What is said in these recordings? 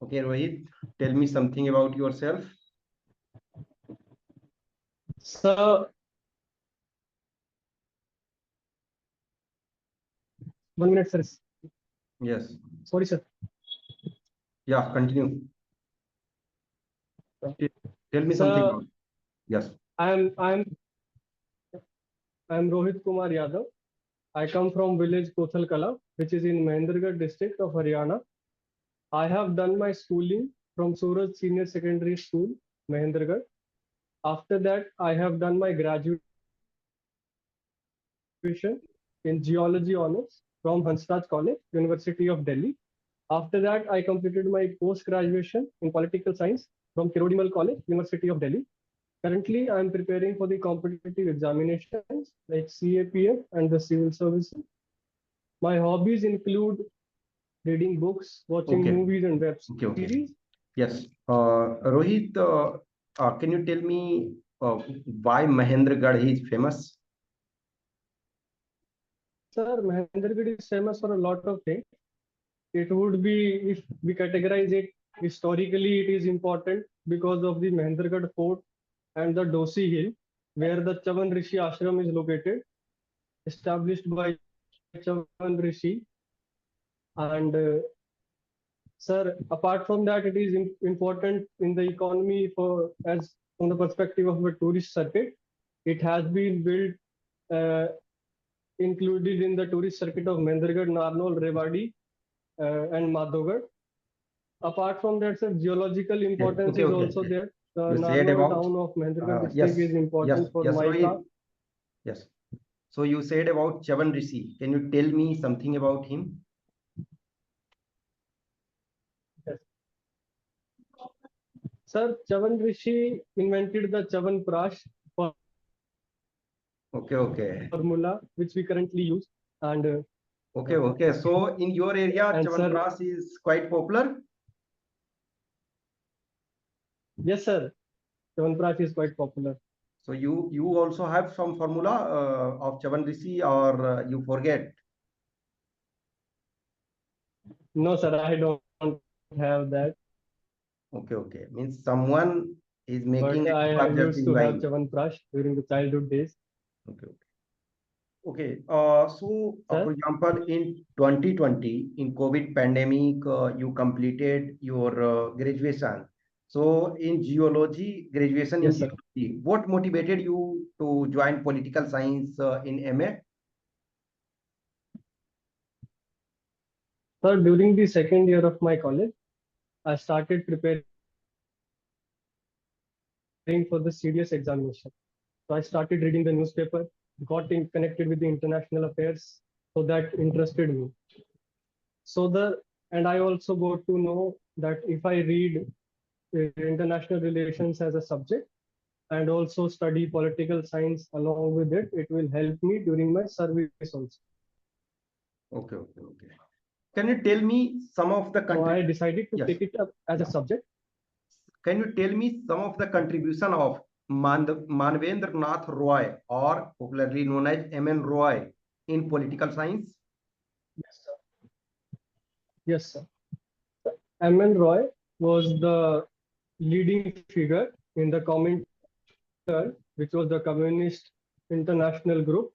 Okay, Rohit, tell me something about yourself. So, 1 minute, sir. Yes. Sorry, sir. Yeah, continue. Tell me something So, about. Yes. I'm Rohit Kumar Yadav. I come from village Kothal Kala, which is in Mahendragarh district of Haryana. I have done my schooling from Suraj Senior Secondary School, Mahendragarh. After that, I have done my graduation in geology honors from Hansraj College, University of Delhi. After that, I completed my post-graduation in political science from Kirodimal College, University of Delhi. Currently, I am preparing for the competitive examinations like CAPF and the civil services. My hobbies include reading books, watching Okay. movies and web Okay. series. Yes. Rohit, can you tell me why Mahendragarh is famous? Sir, Mahendragarh is famous for a lot of things. It would be, if we categorize it historically, it is important because of the Mahendragarh fort and the Dosi Hill, where the Chavan Rishi ashram is located, established by Chavan Rishi. And sir, apart from that, it is important in the economy for, as from the perspective of a tourist circuit. It has been built, included in the tourist circuit of Mahendragarh, Narnaul, Rewari, and Madhogad. Apart from that, sir, geological importance Okay. is Okay. also there. The You said Narnaul about. town of Mahendragarh Yes. district is Yes. important for Yes, mica. Rohit. Yes. So you said about Chavan Rishi. Can you tell me something about him? Yes. Sir, Chavan Rishi invented the Chavan Prash Okay. formula, which we currently use. And Okay. So in your area, and sir, Chavanpras is quite popular. yes, sir, Chavan Prash is quite popular. So you also have some formula of Chavan Rishi, or you forget? No, sir, I don't have that. Okay. Means someone is making But it, you I are just used to have enjoying. Chavan Prash during the childhood days. Okay. So, for Sir, example, in 2020, in COVID pandemic, you completed your graduation. So, in geology, graduation in yes, sir. geology, what motivated you to join political science in MA? Sir, during the second year of my college, I started preparing for the serious examination. So I started reading the newspaper, got connected with the international affairs, so that interested me. So and I also got to know that if I read international relations as a subject and also study political science along with it, it will help me during my service also. Okay. Can you tell me some of the So country? I decided to Yes. take it up as a Yeah. subject. Can you tell me some of the contribution of Manvendra Nath Roy, or popularly known as M.N. Roy, in political science? Yes, sir. Yes, sir. M.N. Roy was the leading figure in the Comintern, which was the Communist International Group.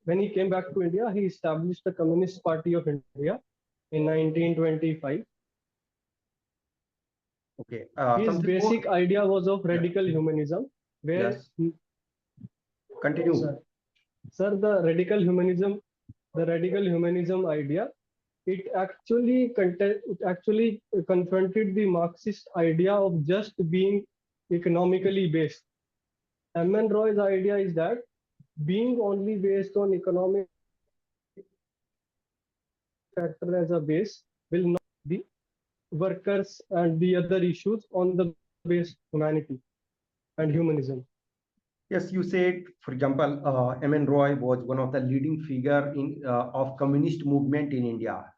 When he came back to India, he established the Communist Party of India in 1925. Okay. His Something basic more? idea was of Yeah. radical humanism, where, Yes. Continue. sir, the radical humanism idea, it actually confronted the Marxist idea of just being economically based. M.N. Roy's idea is that being only based on economic factor as a base will not the workers and the other issues on the base humanity and humanism. Yes, you said, for example, M.N. Roy was one of the leading figure in of communist movement in India.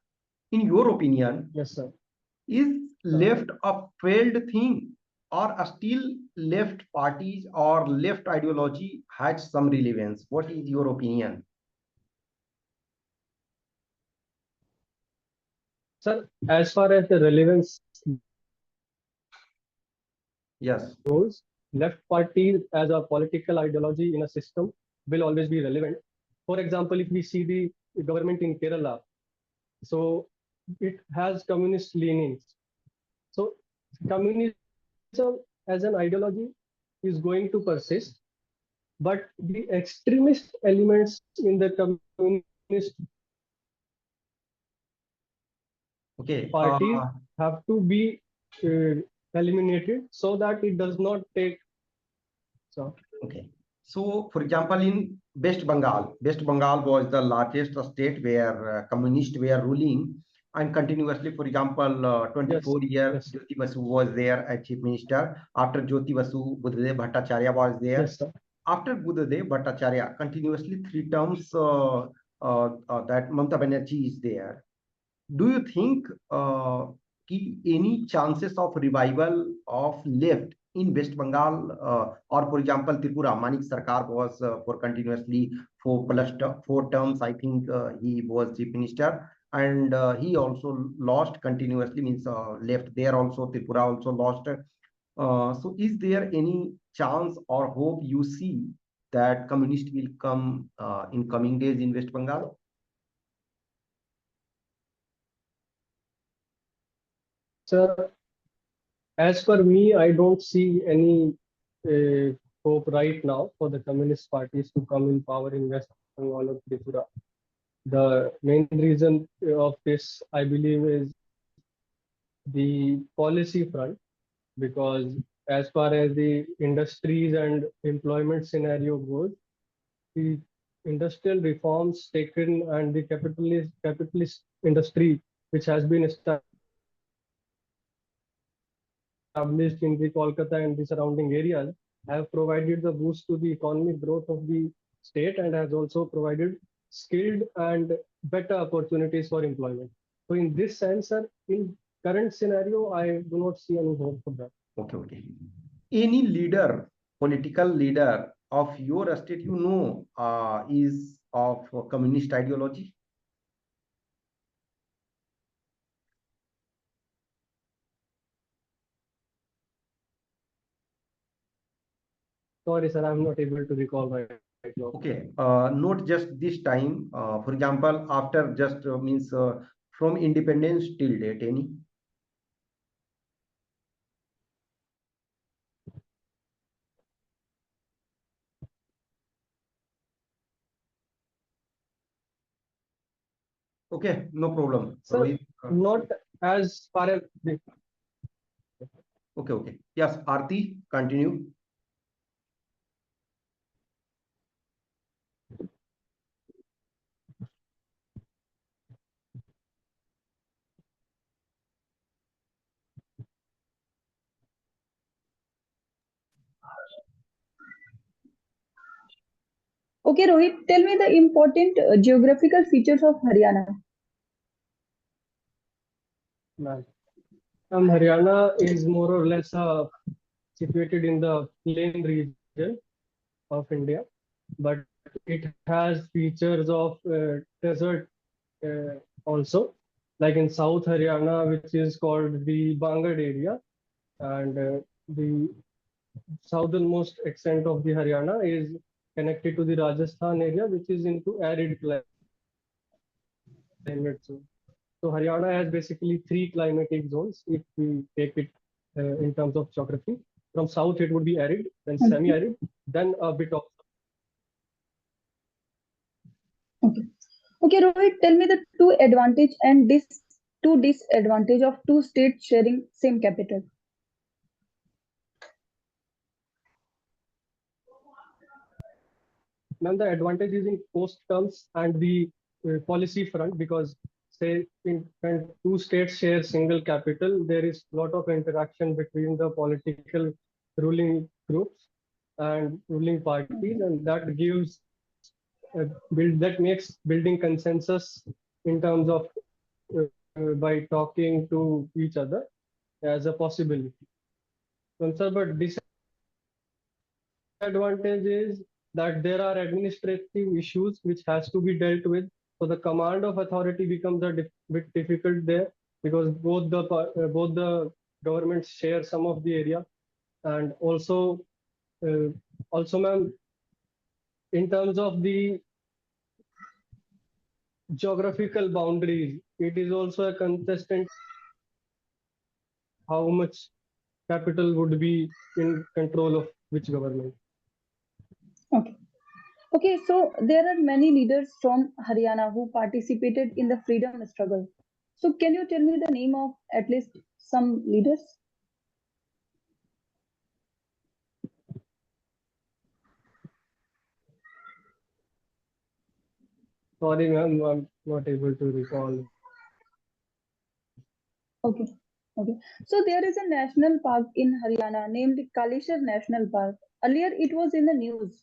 In your opinion, Yes, sir. is left a failed thing, or still left parties or left ideology has some relevance? What is your opinion? Sir, as far as the relevance Yes. goals, left party as a political ideology in a system will always be relevant. For example, if we see the government in Kerala, so it has communist leanings. So communism as an ideology is going to persist, but the extremist elements in the communist Okay. parties have to be uh, eliminated so that it does not take. So Okay. So, for example, in West Bengal was the largest state where communists were ruling and continuously. For example, yes, 24 years, yes, Jyoti Basu was there as chief minister. After Jyoti Basu, Buddhadev Bhattacharya was there. yes, sir. After Buddhadev Bhattacharya, continuously 3 terms that Mamata Banerjee is there. Do you think any chances of revival of left in West Bengal, or for example Tripura? Manik Sarkar was for continuously 4 terms. I think he was chief minister, and he also lost continuously. Means left there also. Tripura also lost. So, is there any chance or hope you see that communist will come in coming days in West Bengal? Sir, as per me, I don't see any hope right now for the communist parties to come in power in West Bengal or Tripura. The main reason of this, I believe, is the policy front, because as far as the industries and employment scenario goes, the industrial reforms taken and the capitalist industry which has been established in the Kolkata and the surrounding areas have provided the boost to the economic growth of the state and has also provided skilled and better opportunities for employment. So in this sense, sir, in current scenario, I do not see any hope for that. Okay, okay. Any leader, political leader of your state, is of communist ideology? Sorry, sir, I'm not able to recall right now. Okay, not just this time. For example, after just means from independence till date, any? Okay, no problem. Sir, Rohit. not as far as the Okay, okay. Yes, Aarti, continue. Okay, Rohit, tell me the important geographical features of Haryana. man. Haryana is more or less situated in the plain region of India, but it has features of desert also, like in South Haryana, which is called the Bangad area, and the southernmost extent of the Haryana is connected to the Rajasthan area, which is into arid climate zone. So Haryana has basically three climatic zones if we take it in terms of geography. From south, it would be arid, then Okay. semi-arid, then a bit of. Okay. Okay, Rohit, tell me the two advantage and two disadvantage of two states sharing same capital. Now the advantage is in cost terms and the policy front, because say when two states share single capital, there is a lot of interaction between the political ruling groups and ruling parties, and that gives that makes building consensus in terms of by talking to each other as a possibility. But disadvantage is that there are administrative issues which has to be dealt with. So the command of authority becomes a bit difficult there, because both the governments share some of the area, And also, ma'am, in terms of the geographical boundaries, it is also a contestant how much capital would be in control of which government. Okay. Okay, so there are many leaders from Haryana who participated in the freedom struggle. So can you tell me the name of at least some leaders? Sorry, ma'am, I'm not able to recall. Okay. Okay. So there is a national park in Haryana named Kaleshar National Park. Earlier it was in the news.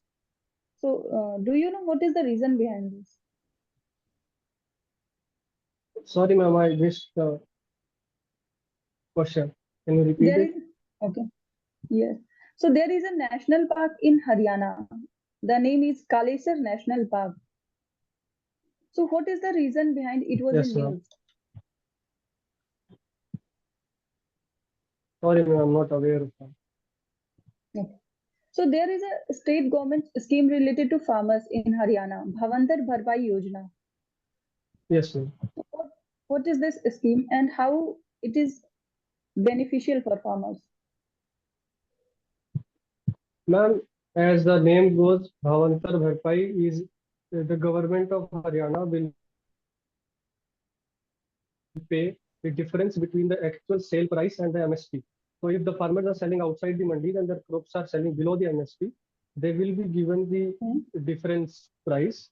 So do you know what is the reason behind this? Sorry, ma'am, I missed the question. Can you repeat There it? is okay. Yes. So there is a national park in Haryana. The name is Kaleshar National Park. So what is the reason behind it was in Yes, ma'am. news? Sorry, ma'am, I'm not aware of that. Okay. So there is a state government scheme related to farmers in Haryana, Bhavantar Bharpai Yojana. Yes, ma'am. So what is this scheme and how it is beneficial for farmers? Ma'am, as the name goes, Bhavantar Bharpai is the government of Haryana will pay the difference between the actual sale price and the MSP. So if the farmers are selling outside the mandi and their crops are selling below the MSP, they will be given the difference price.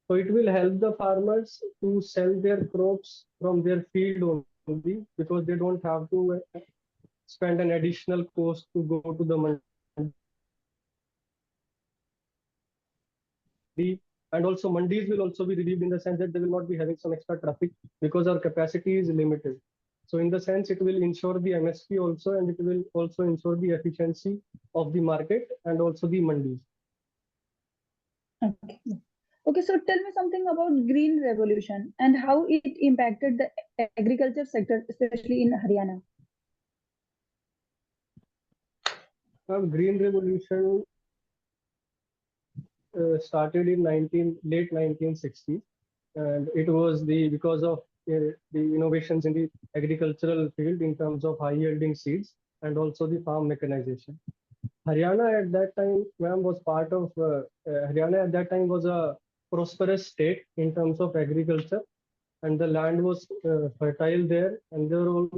So it will help the farmers to sell their crops from their field only because they don't have to spend an additional cost to go to the mandi. And also mandis will also be relieved in the sense that they will not be having some extra traffic because our capacity is limited. So in the sense, it will ensure the MSP also, and it will also ensure the efficiency of the market and also the mandis. Okay. Okay, so tell me something about green revolution and how it impacted the agriculture sector, especially in Haryana. Green revolution started in late 1960s, and it was because of the innovations in the agricultural field in terms of high yielding seeds and also the farm mechanization. Haryana at that time, ma'am, was part of Haryana at that time was a prosperous state in terms of agriculture, and the land was fertile there, and they were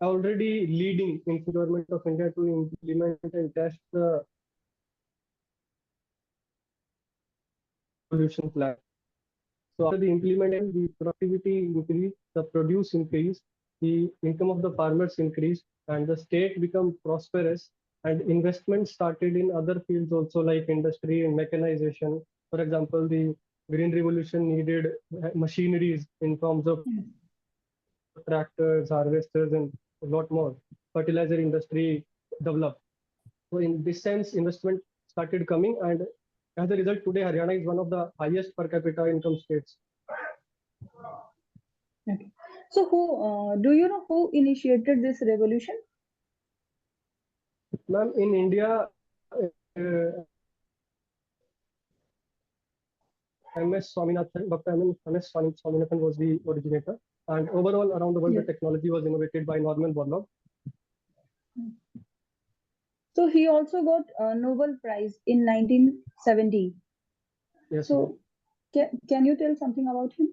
already leading in the government of India to implement and test the pollution plan. So after the implementation, the productivity increased, the produce increased, the income of the farmers increased, and the state became prosperous. And investment started in other fields also, like industry and mechanization. For example, the Green Revolution needed machineries in forms of tractors, harvesters, and a lot more. Fertilizer industry developed. So in this sense, investment started coming, and as a result, today Haryana is one of the highest per capita income states. Okay. So who do you know who initiated this revolution? Ma'am, in India, MS Swaminathan, Dr. MS Swaminathan was the originator, and overall around the world, Yes. the technology was innovated by Norman Borlaug. So he also got a Nobel Prize in 1970. Yes, So can you tell something about him?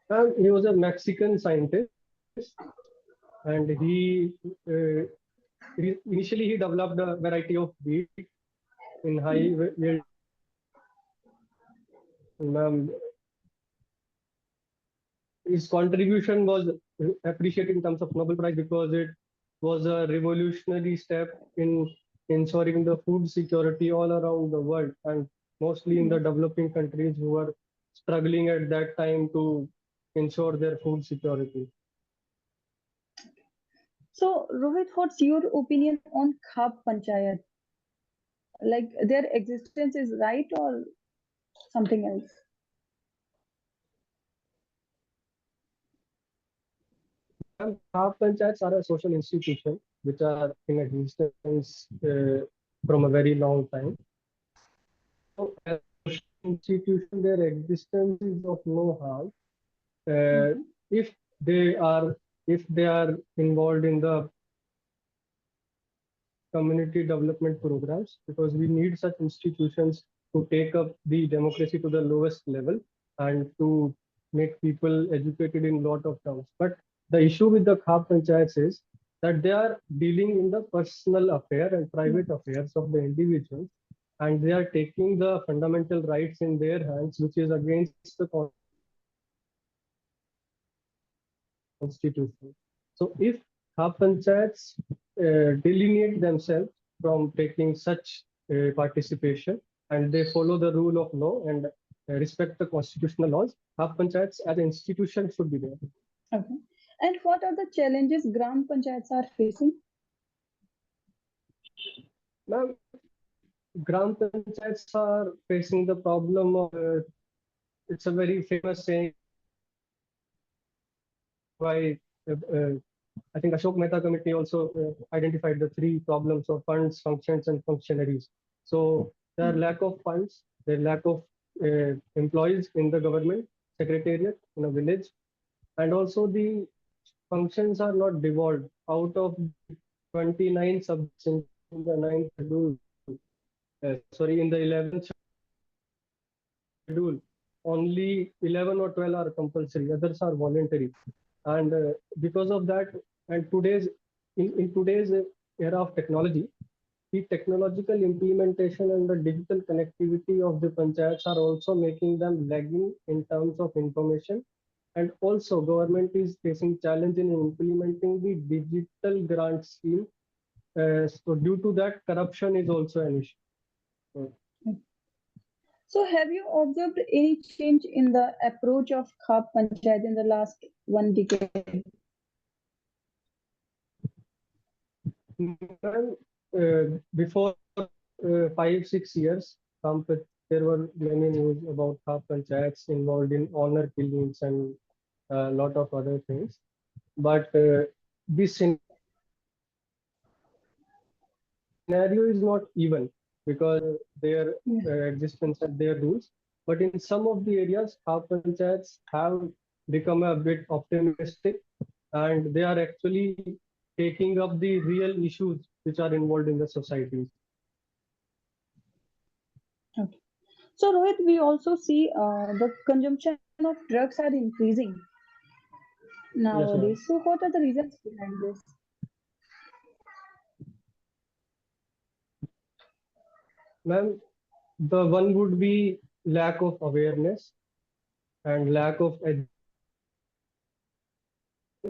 ma'am. He was a Mexican scientist, and initially he developed a variety of wheat in high yield. His contribution was appreciated in terms of Nobel Prize because it was a revolutionary step in ensuring the food security all around the world, and mostly in the developing countries who were struggling at that time to ensure their food security. So Rohit, what's your opinion on Khap Panchayat? Like their existence is right or something else? Khap panchayats are a social institution which are in existence from a very long time. So, as a social institution, their existence is of no harm if they are involved in the community development programs, because we need such institutions to take up the democracy to the lowest level and to make people educated in lot of terms. But the issue with the Khap panchayats is that they are dealing in the personal affair and private affairs of the individuals, and they are taking the fundamental rights in their hands, which is against the constitution. So if Khap panchayats delineate themselves from taking such participation, and they follow the rule of law and respect the constitutional laws, Khap panchayats as an institution should be there. Okay. And what are the challenges gram panchayats are facing? Now, gram panchayats are facing the problem of it's a very famous saying by I think Ashok Mehta committee also identified the three problems of funds, functions, and functionaries. So there are lack of funds, there lack of employees in the government secretariat in a village, and also the functions are not devolved out of 29 subjects in the ninth schedule. In the 11th schedule, only 11 or 12 are compulsory, others are voluntary. And because of that, and in today's era of technology, the technological implementation and the digital connectivity of the panchayats are also making them lagging in terms of information. And also government is facing challenge in implementing the digital grant scheme. So due to that, corruption is also an issue. So have you observed any change in the approach of Khap panchayat in the last 1 decade? Before 5-6 years, there were many news about Khap panchayats involved in honor killings and a lot of other things. But this scenario is not even, because their existence and their rules. But in some of the areas, Khap panchayats have become a bit optimistic, and they are actually taking up the real issues which are involved in the society. Okay. So Rohit, we also see the consumption of drugs are increasing nowadays. Yes, So what are the reasons behind this? ma'am, the one would be lack of awareness and lack of education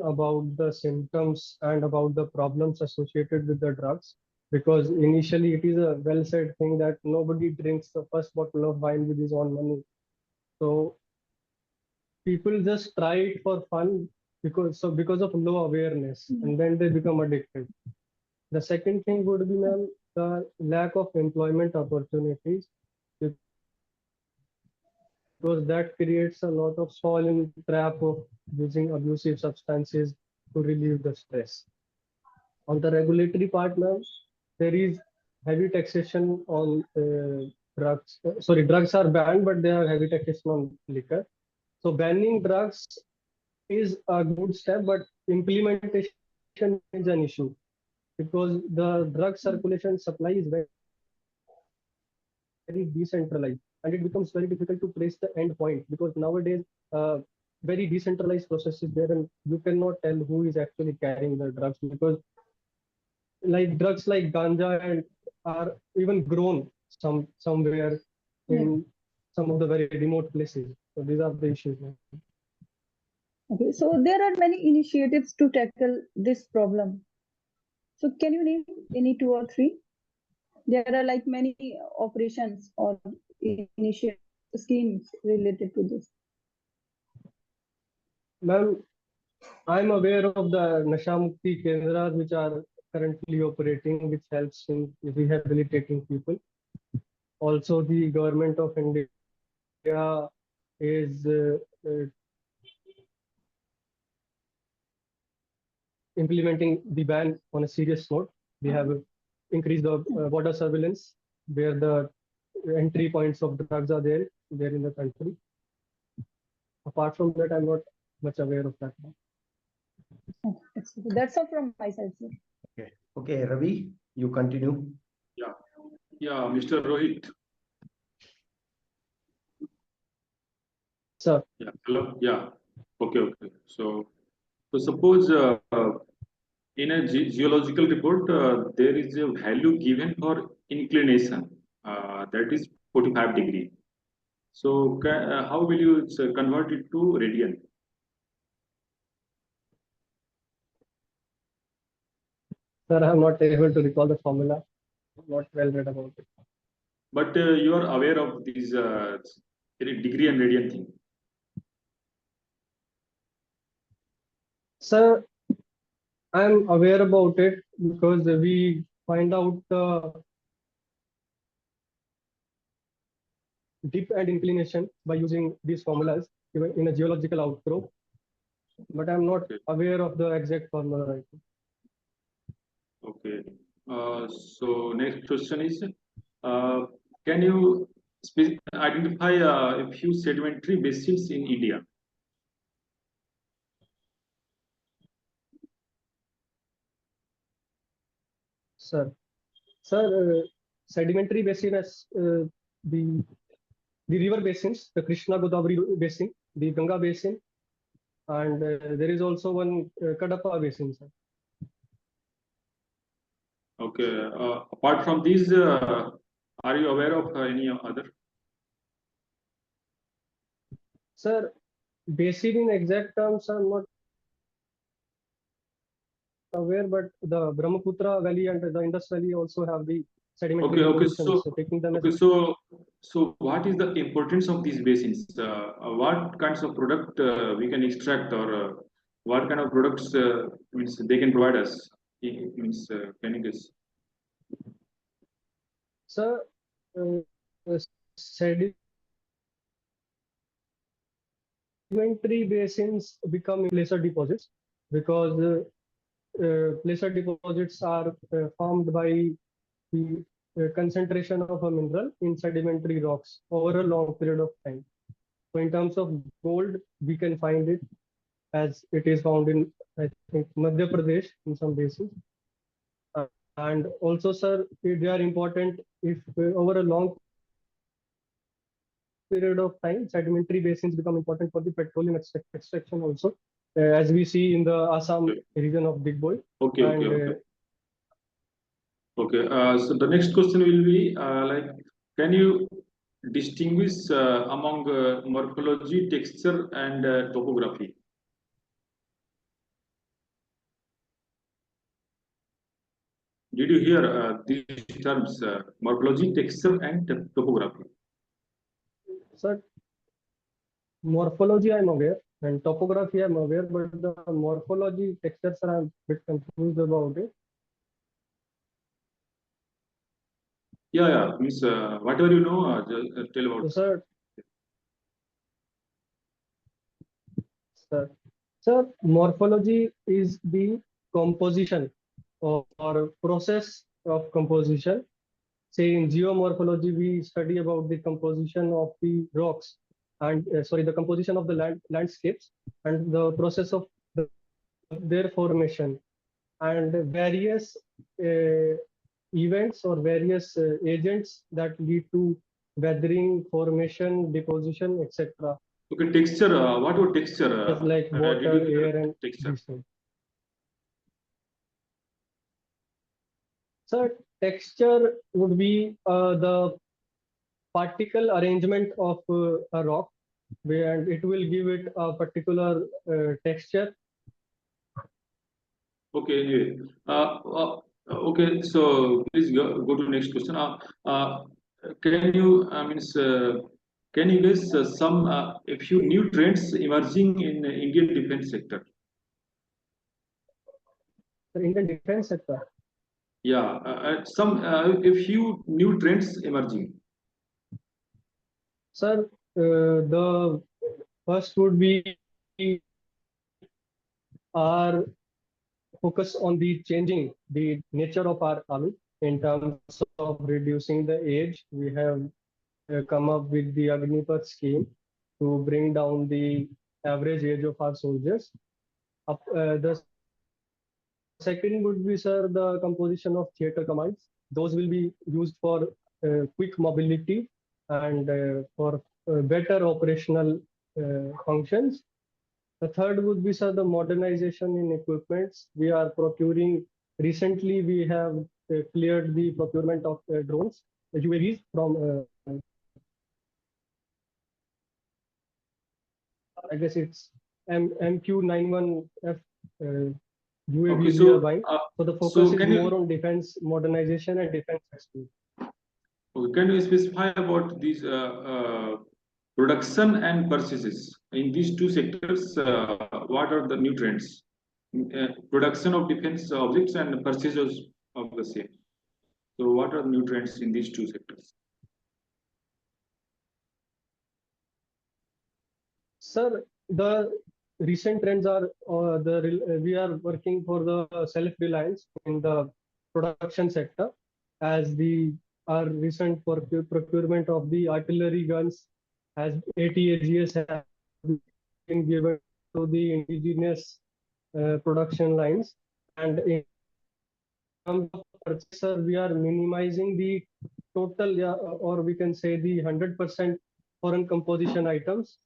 about the symptoms and about the problems associated with the drugs. Because initially it is a well said thing that nobody drinks the first bottle of wine with his own money. So people just try it for fun because of low awareness, and then they become addicted. The second thing would be, ma'am, the lack of employment opportunities, because that creates a lot of fall in trap of using abusive substances to relieve the stress. On the regulatory part, ma'am, there is heavy taxation on drugs. Drugs are banned, but there are heavy taxation on liquor. So banning drugs is a good step, but implementation is an issue, because the drug circulation supply is very decentralized, and it becomes very difficult to trace the end point, because nowadays very decentralized process is there, and you cannot tell who is actually carrying the drugs, because like drugs like ganja and are even grown somewhere in some of the very remote places. So these are the issues. Okay, so there are many initiatives to tackle this problem. So can you name any 2 or 3? There are like many operations or initiative schemes related to this. Ma'am, I'm aware of the Nasha Mukti Kendras which are currently operating, which helps in rehabilitating people. Also, the government of India is, uh, uh, implementing the ban on a serious note. We have increased the border surveillance where the entry points of drugs are there in the country. Apart from that, I'm not much aware of that. That's all from my side, sir. Okay, Ravi, you continue. Yeah, Mr. Rohit. Sir. Yeah, hello. Yeah. Okay. So suppose in a geological report, there is a value given for inclination, that is 45 degree. So how will you convert it to radian? Sir, I'm not able to recall the formula. I'm not well read about it. But you are aware of these degree and radian thing. Sir, I'm aware about it because we find out the dip and inclination by using these formulas even in a geological outcrop. But I'm not aware of the exact formula right now. Okay. So next question is, can you identify a few sedimentary basins in India? Sir, sedimentary basin as the river basins, the Krishna Godavari basin, the Ganga basin, and there is also one Kadapa basin, sir. Okay. Apart from these, are you aware of any other? Sir, basin in exact terms, I'm not aware, but the Brahmaputra Valley and the Indus Valley also have the sedimentary depositions. So taking them so what is the importance of these basins? What kinds of product we can extract, or what kind of products means they can provide us? Means can you guess? Sir, sedimentary basins become placer deposits because placer deposits are formed by the concentration of a mineral in sedimentary rocks over a long period of time. So in terms of gold, we can find it as it is found in, I think, Madhya Pradesh in some basins. And also, sir, they are important if over a long period of time, sedimentary basins become important for the petroleum extraction also, as we see in the Assam region of Big Boy. Okay. So the next question will be can you distinguish among morphology, texture, and topography? Did you hear these terms, morphology, texture, and topography? Sir, morphology I'm aware, and topography I'm aware, but the morphology, textures are I'm a bit confused about it. Yeah. Means whatever you know, just tell about. So, sir, morphology is the composition or process of composition. Say in geomorphology, we study about the composition of the rocks and the composition of the landscapes and the process of their formation and various events or various agents that lead to weathering, formation, deposition, etc. Okay, texture. What about texture? Like water, air, and texture. So texture would be the particle arrangement of a rock, and it will give it a particular texture. Okay. Anyway, okay. So please go to next question. Can you can you guess a few new trends emerging in the Indian defense sector? The Indian defense sector. Yeah, a few new trends emerging. Sir, the first would be our focus on the changing the nature of our army in terms of reducing the age. We have come up with the Agnipath scheme to bring down the average age of our soldiers. The second would be, sir, the composition of theater commands. Those will be used for quick mobility and for better operational functions. The third would be, sir, the modernization in equipments. We are procuring, recently we have cleared the procurement of drones, UAVs from, I guess it's MQ-91F UAV Okay, we are so buying. So the focus so is can you more on defense modernization and defense rescue. can you specify about these production and purchases in these two sectors? What are the new trends? Production of defense objects and purchases of the same. So, what are the new trends in these two sectors? Sir, the recent trends are we are working for the self-reliance in the production sector, as our recent procurement of the artillery guns as ATAGS have been given to the indigenous production lines, and in terms of purchase, sir, we are minimizing the total, or we can say the 100% foreign composition items,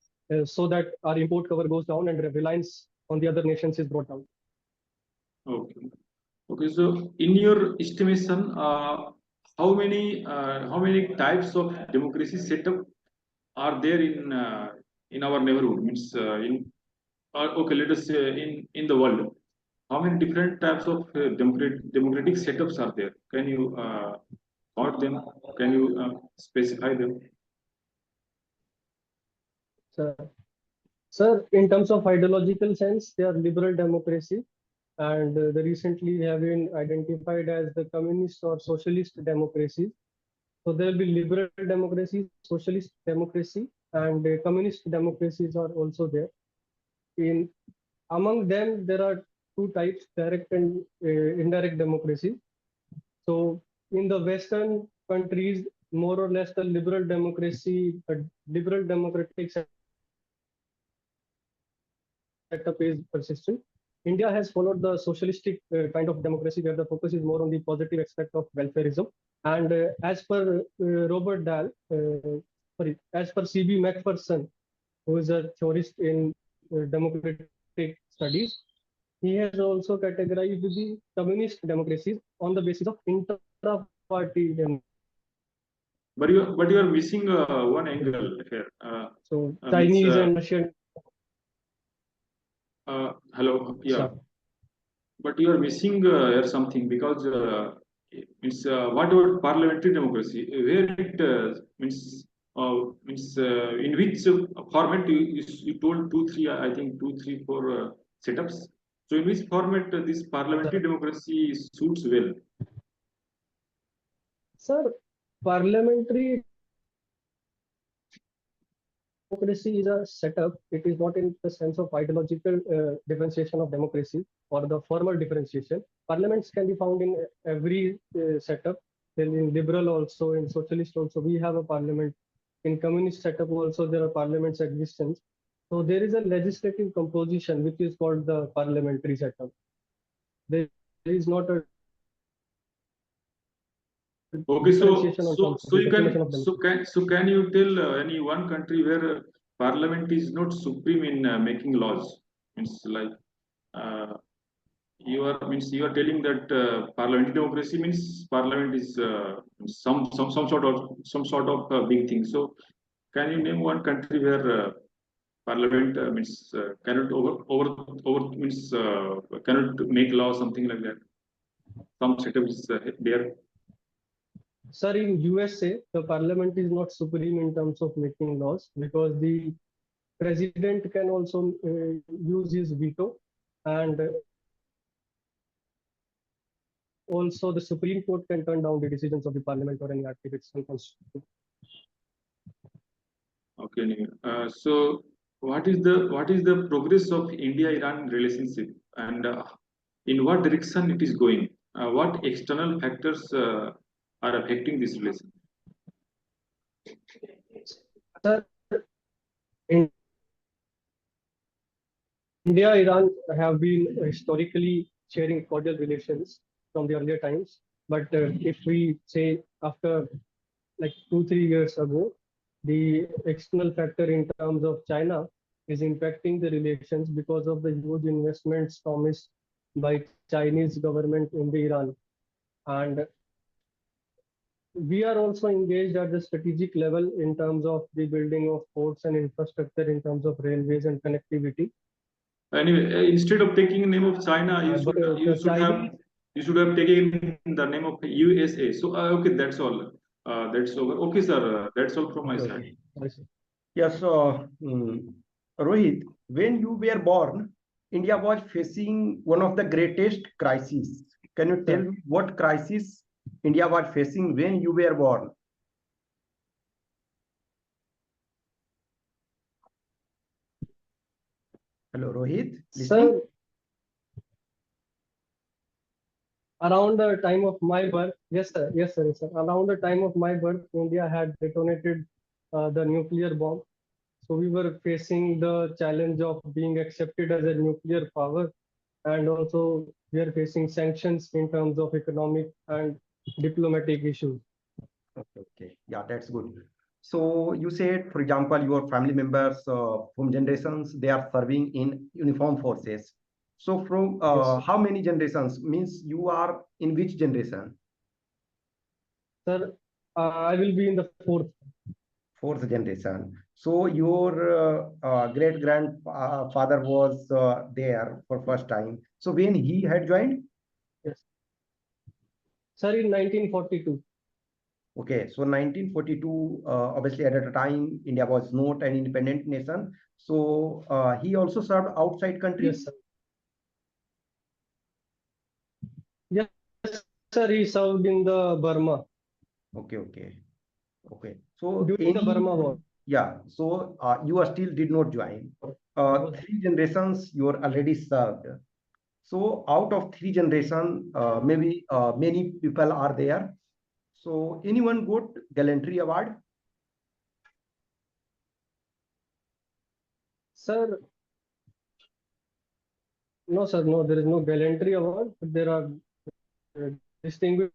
so that our import cover goes down and reliance on the other nations is brought down. Okay. Okay. So, in your estimation, how many types of democracy setup are there in our neighborhood? Means okay, let us say in the world. How many different types of democratic setups are there? Can you count them? Can you specify them? Sir, in terms of ideological sense, they are liberal democracy, and they recently have been identified as the communist or socialist democracies. So there will be liberal democracy, socialist democracy, and communist democracies are also there. Among them, there are two types: direct and indirect democracy. So in the Western countries, more or less the liberal democratic setup is persistent. India has followed the socialistic kind of democracy, where the focus is more on the positive aspect of welfareism. And as per Robert Dahl, as per C.B. Macpherson, who is a theorist in democratic studies, he has also categorized the communist democracies on the basis of intra-party democracy. But you are missing one angle here. So Chinese and Russian. Hello, yeah. Sir. But you are missing here something, because means what about parliamentary democracy? Where it means in which format you told 2, 3, I think 2, 3, 4 setups. So in which format this parliamentary democracy suits well? Sir, parliamentary democracy is a setup. It is not in the sense of ideological differentiation of democracy or the formal differentiation. Parliaments can be found in every setup. Then in liberal also, in socialist also, we have a parliament. In communist setup also, there are parliaments existence. So there is a legislative composition which is called the parliamentary setup. There is not a Okay, so you can you tell any one country where parliament is not supreme in making laws? Means like you are telling that parliamentary democracy means parliament is some sort of big thing. So can you name one country where parliament means cannot over means cannot make law, something like that? Some setup is there. Sir, in USA, the parliament is not supreme in terms of making laws, because the president can also use his veto, and also the Supreme Court can turn down the decisions of the parliament or any act if it's unconstitutional. Okay. So what is the progress of India-Iran relationship, and in what direction it is going? What external factors are affecting this relation? Sir, in India, Iran have been historically sharing cordial relations from the earlier times. But if we say after like 2-3 years ago, the external factor in terms of China is impacting the relations because of the huge investments promised by Chinese government in the Iran. And we are also engaged at the strategic level in terms of the building of ports and infrastructure in terms of railways and connectivity. Anyway, instead of taking the name of China, you should have taken the name of USA. So okay, that's all. That's over. Okay, sir. That's all from my side. Yes, Rohit, when you were born, India was facing one of the greatest crises. Can you tell me what crisis India was facing when you were born? Hello, Rohit. Sir, around the time of my birth, yes, sir. Around the time of my birth, India had detonated the nuclear bomb. So we were facing the challenge of being accepted as a nuclear power, and also we are facing sanctions in terms of economic and diplomatic issues. Okay, yeah, that's good. So you said, for example, your family members from generations, they are serving in uniform forces. So from Yes, how many generations? Means you are in which generation? sir, I will be in the Fourth generation. So your great grandfather was there for first time. So when he had joined? Yes, sir, in 1942. Okay, so 1942, obviously at a time, India was not an independent nation. So he also served outside country? Yes, sir. Yes, sir, he served in the Burma. Okay. So during the Burma War. Yeah, so you are still did not join. Three generations you are already served. So out of three generation, maybe many people are there. So anyone got gallantry award? Sir, no, sir, no, there is no gallantry award, but there are distinguished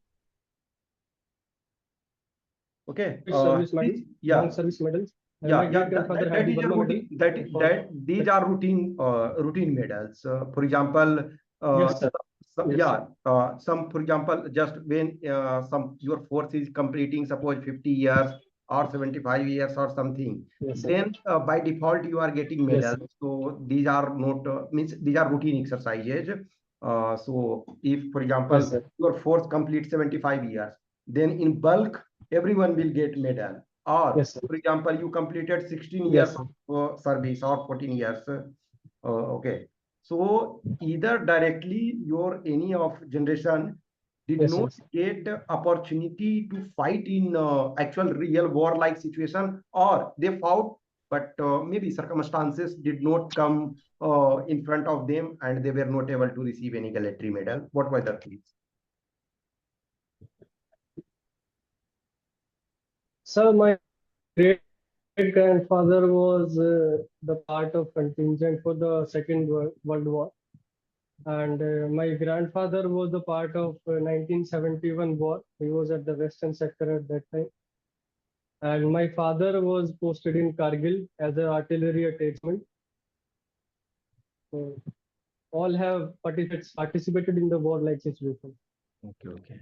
service medals, long service medals. My great grandfather had the Burma medal. These are routine medals. For example, Yes, sir. some, for example, just when your force is completing, suppose 50 years or 75 years or something, Yes, sir. then by default you are getting medals. Yes, so these are not means these are routine exercises. So if, for example, yes, your force completes 75 years, then in bulk everyone will get medal. Or yes, sir. for example, you completed 16 years Yes, sir. of service or 14 years. Okay. So either directly your any of generation did Yes, not yes. get opportunity to fight in actual real war-like situation, or they fought, but maybe circumstances did not come in front of them and they were not able to receive any gallantry medal. What were the things? Sir, my great grandfather was the part of contingent for the Second World War. And my grandfather was the part of 1971 war. He was at the Western sector at that time. And my father was posted in Kargil as an artillery attachment. So all have participated in the war-like situation. Okay.